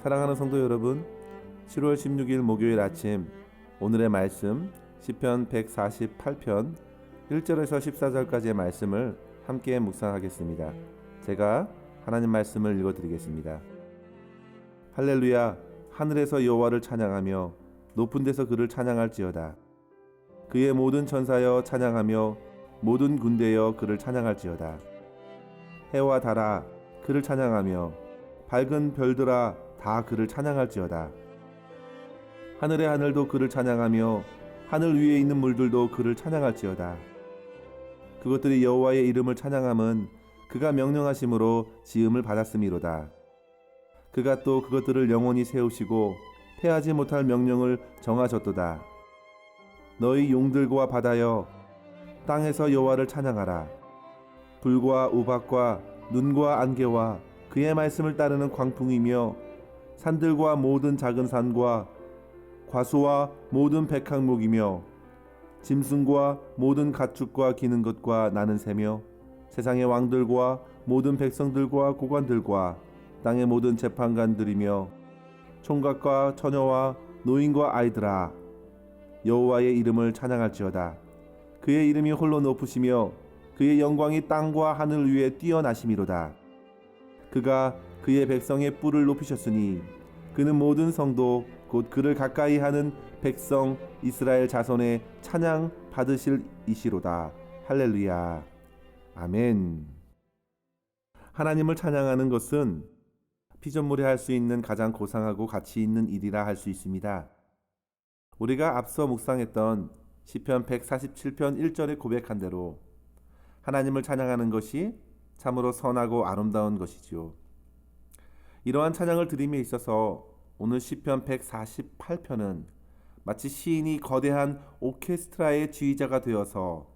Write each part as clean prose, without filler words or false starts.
사랑하는 성도 여러분, 7월 16일 목요일 아침 오늘의 말씀 시편 148편 1절에서 14절까지의 말씀을 함께 묵상하겠습니다. 제가 하나님 말씀을 읽어드리겠습니다. 할렐루야, 하늘에서 여호와를 찬양하며 높은 데서 그를 찬양할지어다. 그의 모든 천사여 찬양하며 모든 군대여 그를 찬양할지어다. 해와 달아 그를 찬양하며 밝은 별들아 다 그를 찬양할지어다. 하늘의 하늘도 그를 찬양하며 하늘 위에 있는 물들도 그를 찬양할지어다. 그것들이 여호와의 이름을 찬양함은 그가 명령하심으로 지음을 받았음이로다. 그가 또 그것들을 영원히 세우시고 패하지 못할 명령을 정하셨도다. 너희 용들과 바다여 땅에서 여호와를 찬양하라. 불과 우박과 눈과 안개와 그의 말씀을 따르는 광풍이며 산들과 모든 작은 산과 과수와 모든 백항목이며 짐승과 모든 가축과 기는 것과 나는 새며 세상의 왕들과 모든 백성들과 고관들과 땅의 모든 재판관들이며 총각과 처녀와 노인과 아이들아 여호와의 이름을 찬양할지어다. 그의 이름이 홀로 높으시며 그의 영광이 땅과 하늘 위에 뛰어나심이로다. 그가 그의 백성의 뿔을 높이셨으니 그는 모든 성도 곧 그를 가까이 하는 백성 이스라엘 자손의 찬양 받으실 이시로다. 할렐루야. 아멘. 하나님을 찬양하는 것은 피조물이 할 수 있는 가장 고상하고 가치 있는 일이라 할 수 있습니다. 우리가 앞서 묵상했던 시편 147편 1절에 고백한 대로 하나님을 찬양하는 것이 참으로 선하고 아름다운 것이지요. 이러한 찬양을 드림에 있어서 오늘 시편 148편은 마치 시인이 거대한 오케스트라의 지휘자가 되어서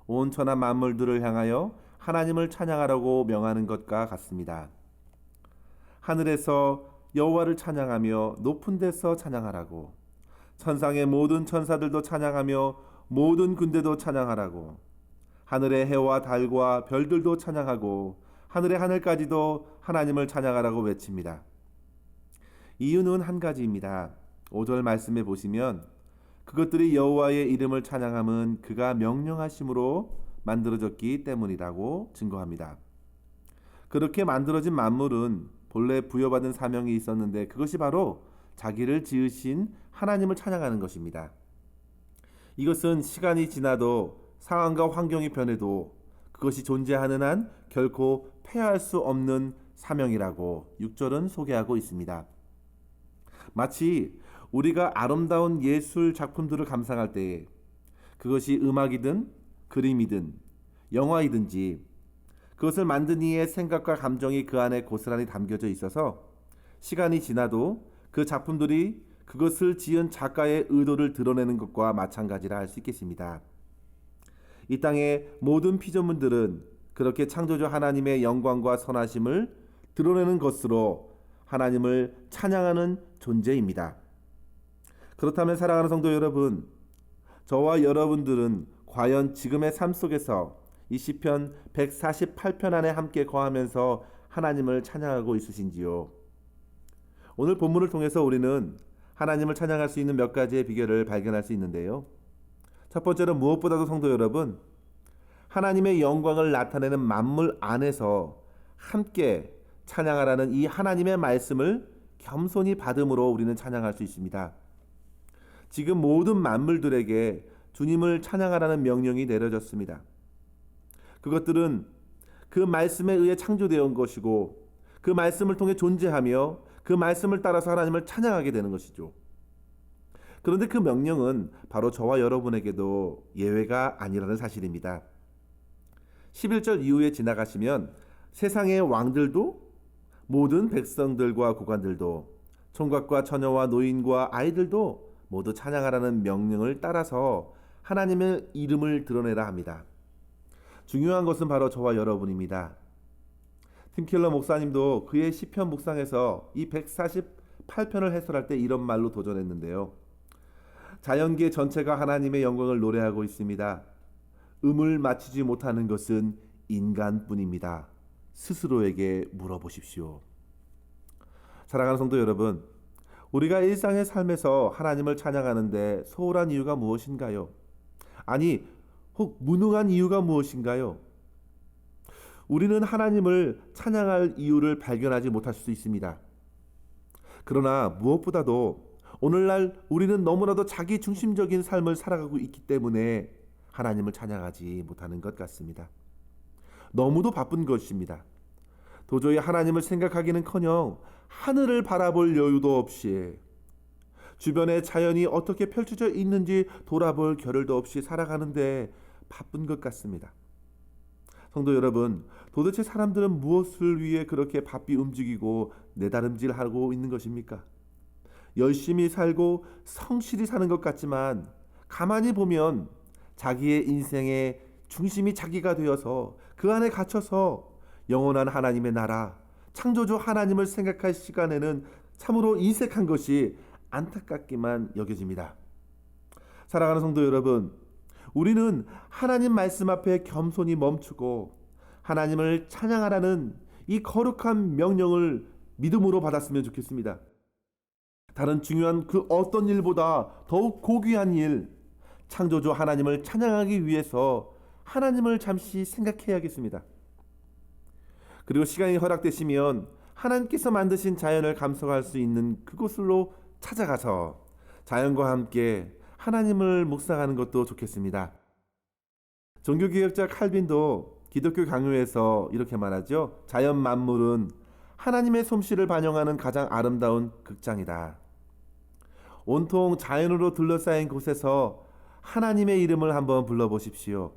온 천하 만물들을 향하여 하나님을 찬양하라고 명하는 것과 같습니다. 하늘에서 여호와를 찬양하며 높은 데서 찬양하라고, 천상의 모든 천사들도 찬양하며 모든 군대도 찬양하라고, 하늘의 해와 달과 별들도 찬양하고 하늘의 하늘까지도 하나님을 찬양하라고 외칩니다. 이유는 한 가지입니다. 5절 말씀에 보시면 그것들이 여호와의 이름을 찬양함은 그가 명령하심으로 만들어졌기 때문이라고 증거합니다. 그렇게 만들어진 만물은 본래 부여받은 사명이 있었는데 그것이 바로 자기를 지으신 하나님을 찬양하는 것입니다. 이것은 시간이 지나도 상황과 환경이 변해도 그것이 존재하는 한 결코 폐할 수 없는 사명이라고 6절은 소개하고 있습니다. 마치 우리가 아름다운 예술 작품들을 감상할 때에 그것이 음악이든 그림이든 영화이든지 그것을 만든 이의 생각과 감정이 그 안에 고스란히 담겨져 있어서 시간이 지나도 그 작품들이 그것을 지은 작가의 의도를 드러내는 것과 마찬가지라 할 수 있겠습니다. 이 땅의 모든 피조물들은 그렇게 창조주 하나님의 영광과 선하심을 드러내는 것으로 하나님을 찬양하는 존재입니다. 그렇다면 사랑하는 성도 여러분, 저와 여러분들은 과연 지금의 삶 속에서 이 시편 148편 안에 함께 거하면서 하나님을 찬양하고 있으신지요? 오늘 본문을 통해서 우리는 하나님을 찬양할 수 있는 몇 가지의 비결을 발견할 수 있는데요. 첫 번째로 무엇보다도 성도 여러분, 하나님의 영광을 나타내는 만물 안에서 함께 찬양하라는 이 하나님의 말씀을 겸손히 받음으로 우리는 찬양할 수 있습니다. 지금 모든 만물들에게 주님을 찬양하라는 명령이 내려졌습니다. 그것들은 그 말씀에 의해 창조되어 온 것이고 그 말씀을 통해 존재하며 그 말씀을 따라서 하나님을 찬양하게 되는 것이죠. 그런데 그 명령은 바로 저와 여러분에게도 예외가 아니라는 사실입니다. 11절 이후에 지나가시면 세상의 왕들도 모든 백성들과 고관들도 총각과 처녀와 노인과 아이들도 모두 찬양하라는 명령을 따라서 하나님의 이름을 드러내라 합니다. 중요한 것은 바로 저와 여러분입니다. 팀 켈러 목사님도 그의 시편 묵상에서 이 148편을 해설할 때 이런 말로 도전했는데요. 자연계 전체가 하나님의 영광을 노래하고 있습니다. 음을 맞추지 못하는 것은 인간뿐입니다. 스스로에게 물어보십시오. 사랑하는 성도 여러분, 우리가 일상의 삶에서 하나님을 찬양하는데 소홀한 이유가 무엇인가요? 아니, 혹 무능한 이유가 무엇인가요? 우리는 하나님을 찬양할 이유를 발견하지 못할 수도 있습니다. 그러나 무엇보다도 오늘날 우리는 너무나도 자기 중심적인 삶을 살아가고 있기 때문에 하나님을 찬양하지 못하는 것 같습니다. 너무도 바쁜 것입니다. 도저히 하나님을 생각하기는커녕 하늘을 바라볼 여유도 없이 주변의 자연이 어떻게 펼쳐져 있는지 돌아볼 겨를도 없이 살아가는데 바쁜 것 같습니다. 성도 여러분, 도대체 사람들은 무엇을 위해 그렇게 바삐 움직이고 내다름질하고 있는 것입니까? 열심히 살고 성실히 사는 것 같지만 가만히 보면 자기의 인생의 중심이 자기가 되어서 그 안에 갇혀서 영원한 하나님의 나라, 창조주 하나님을 생각할 시간에는 참으로 인색한 것이 안타깝기만 여겨집니다. 사랑하는 성도 여러분, 우리는 하나님 말씀 앞에 겸손히 멈추고 하나님을 찬양하라는 이 거룩한 명령을 믿음으로 받았으면 좋겠습니다. 다른 중요한 그 어떤 일보다 더욱 고귀한 일, 창조주 하나님을 찬양하기 위해서 하나님을 잠시 생각해야겠습니다. 그리고 시간이 허락되시면 하나님께서 만드신 자연을 감상할 수 있는 그곳으로 찾아가서 자연과 함께 하나님을 묵상하는 것도 좋겠습니다. 종교개혁자 칼빈도 기독교 강요에서 이렇게 말하죠. 자연 만물은 하나님의 솜씨를 반영하는 가장 아름다운 극장이다. 온통 자연으로 둘러싸인 곳에서 하나님의 이름을 한번 불러보십시오.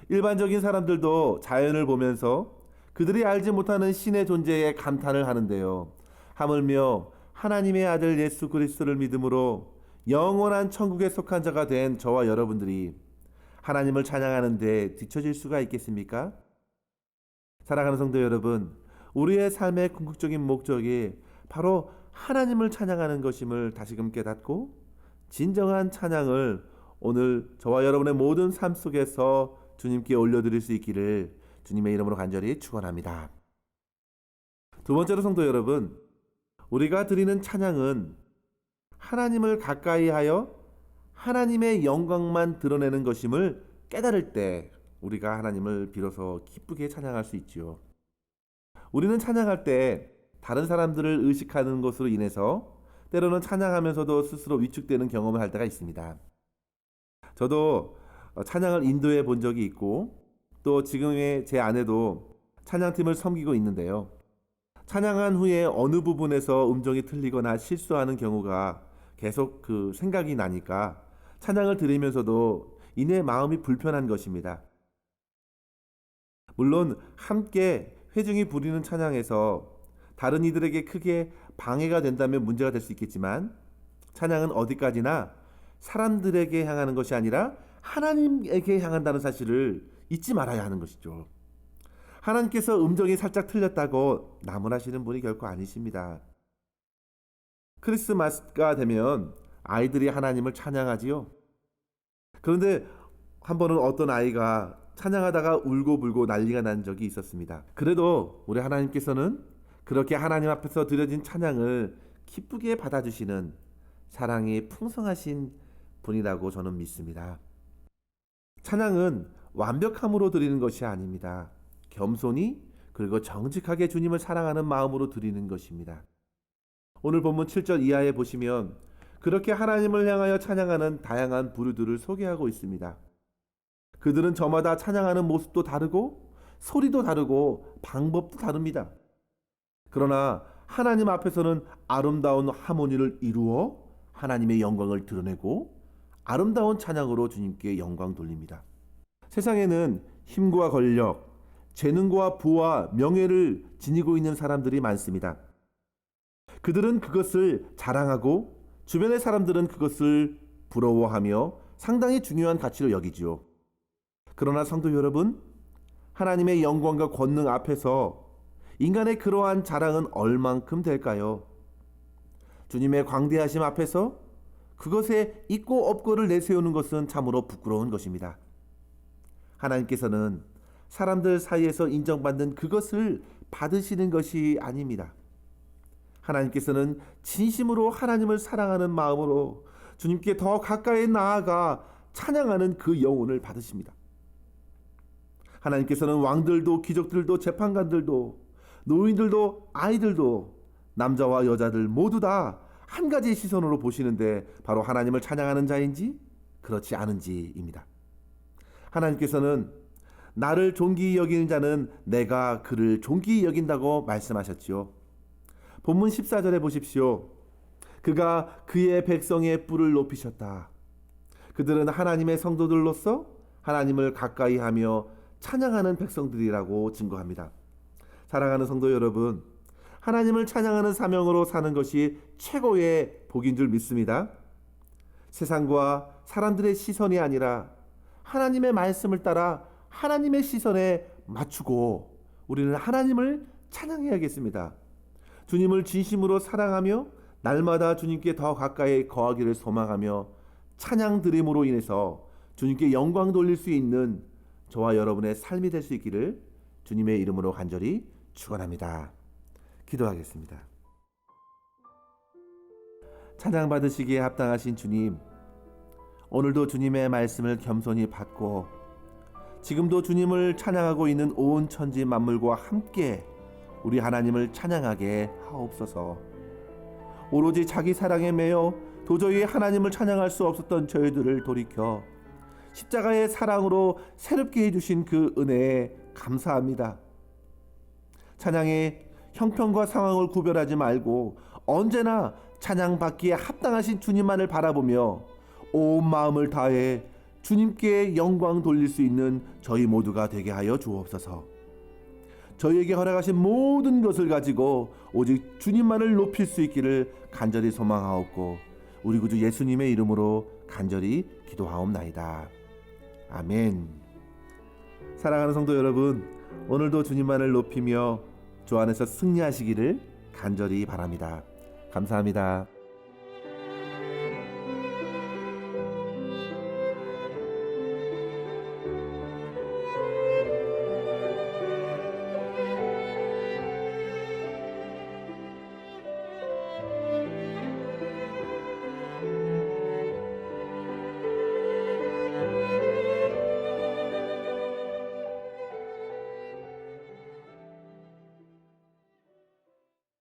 일반적인 사람들도 자연을 보면서 그들이 알지 못하는 신의 존재에 감탄을 하는데요. 하물며 하나님의 아들 예수 그리스도를 믿음으로 영원한 천국에 속한 자가 된 저와 여러분들이 하나님을 찬양하는 데 뒤처질 수가 있겠습니까? 사랑하는 성도 여러분, 우리의 삶의 궁극적인 목적이 바로 하나님을 찬양하는 것임을 다시금 깨닫고 진정한 찬양을 오늘 저와 여러분의 모든 삶 속에서 주님께 올려드릴 수 있기를 주님의 이름으로 간절히 축원합니다. 두 번째로 성도 여러분, 우리가 드리는 찬양은 하나님을 가까이 하여 하나님의 영광만 드러내는 것임을 깨달을 때 우리가 하나님을 비로소 기쁘게 찬양할 수 있지요. 우리는 찬양할 때 다른 사람들을 의식하는 것으로 인해서 때로는 찬양하면서도 스스로 위축되는 경험을 할 때가 있습니다. 저도 찬양을 인도해 본 적이 있고 또 지금의 제 아내도 찬양팀을 섬기고 있는데요. 찬양한 후에 어느 부분에서 음정이 틀리거나 실수하는 경우가 계속 그 생각이 나니까 찬양을 들으면서도 이내 마음이 불편한 것입니다. 물론 함께 회중이 부르는 찬양에서 다른 이들에게 크게 방해가 된다면 문제가 될 수 있겠지만 찬양은 어디까지나 사람들에게 향하는 것이 아니라 하나님에게 향한다는 사실을 잊지 말아야 하는 것이죠. 하나님께서 음정이 살짝 틀렸다고 나무라시는 분이 결코 아니십니다. 크리스마스가 되면 아이들이 하나님을 찬양하지요. 그런데 한 번은 어떤 아이가 찬양하다가 울고불고 난리가 난 적이 있었습니다. 그래도 우리 하나님께서는 그렇게 하나님 앞에서 드려진 찬양을 기쁘게 받아주시는 사랑이 풍성하신 분이라고 저는 믿습니다. 찬양은 완벽함으로 드리는 것이 아닙니다. 겸손히 그리고 정직하게 주님을 사랑하는 마음으로 드리는 것입니다. 오늘 본문 7절 이하에 보시면 그렇게 하나님을 향하여 찬양하는 다양한 부류들을 소개하고 있습니다. 그들은 저마다 찬양하는 모습도 다르고 소리도 다르고 방법도 다릅니다. 그러나 하나님 앞에서는 아름다운 하모니를 이루어 하나님의 영광을 드러내고 아름다운 찬양으로 주님께 영광 돌립니다. 세상에는 힘과 권력, 재능과 부와 명예를 지니고 있는 사람들이 많습니다. 그들은 그것을 자랑하고 주변의 사람들은 그것을 부러워하며 상당히 중요한 가치로 여기지요. 그러나 성도 여러분, 하나님의 영광과 권능 앞에서 인간의 그러한 자랑은 얼만큼 될까요? 주님의 광대하심 앞에서 그것에 있고 없고를 내세우는 것은 참으로 부끄러운 것입니다. 하나님께서는 사람들 사이에서 인정받는 그것을 받으시는 것이 아닙니다. 하나님께서는 진심으로 하나님을 사랑하는 마음으로 주님께 더 가까이 나아가 찬양하는 그 영혼을 받으십니다. 하나님께서는 왕들도 귀족들도 재판관들도 노인들도 아이들도 남자와 여자들 모두 다 한 가지 시선으로 보시는데 바로 하나님을 찬양하는 자인지 그렇지 않은지입니다. 하나님께서는 나를 존귀히 여기는 자는 내가 그를 존귀히 여긴다고 말씀하셨지요. 본문 14절에 보십시오. 그가 그의 백성의 뿔을 높이셨다. 그들은 하나님의 성도들로서 하나님을 가까이 하며 찬양하는 백성들이라고 증거합니다. 사랑하는 성도 여러분, 하나님을 찬양하는 사명으로 사는 것이 최고의 복인 줄 믿습니다. 세상과 사람들의 시선이 아니라 하나님의 말씀을 따라 하나님의 시선에 맞추고 우리는 하나님을 찬양해야겠습니다. 주님을 진심으로 사랑하며 날마다 주님께 더 가까이 거하기를 소망하며 찬양 드림으로 인해서 주님께 영광 돌릴 수 있는 저와 여러분의 삶이 될 수 있기를 주님의 이름으로 간절히 축원합니다. 기도하겠습니다. 찬양 받으시기에 합당하신 주님, 오늘도 주님의 말씀을 겸손히 받고 지금도 주님을 찬양하고 있는 온 천지 만물과 함께 우리 하나님을 찬양하게 하옵소서. 오로지 자기 사랑에 매여 도저히 하나님을 찬양할 수 없었던 저희들을 돌이켜 십자가의 사랑으로 새롭게 해주신 그 은혜에 감사합니다. 찬양의 형편과 상황을 구별하지 말고 언제나 찬양받기에 합당하신 주님만을 바라보며 온 마음을 다해 주님께 영광 돌릴 수 있는 저희 모두가 되게 하여 주옵소서. 저희에게 허락하신 모든 것을 가지고 오직 주님만을 높일 수 있기를 간절히 소망하옵고 우리 구주 예수님의 이름으로 간절히 기도하옵나이다. 아멘. 사랑하는 성도 여러분, 오늘도 주님만을 높이며 주 안에서 승리하시기를 간절히 바랍니다. 감사합니다.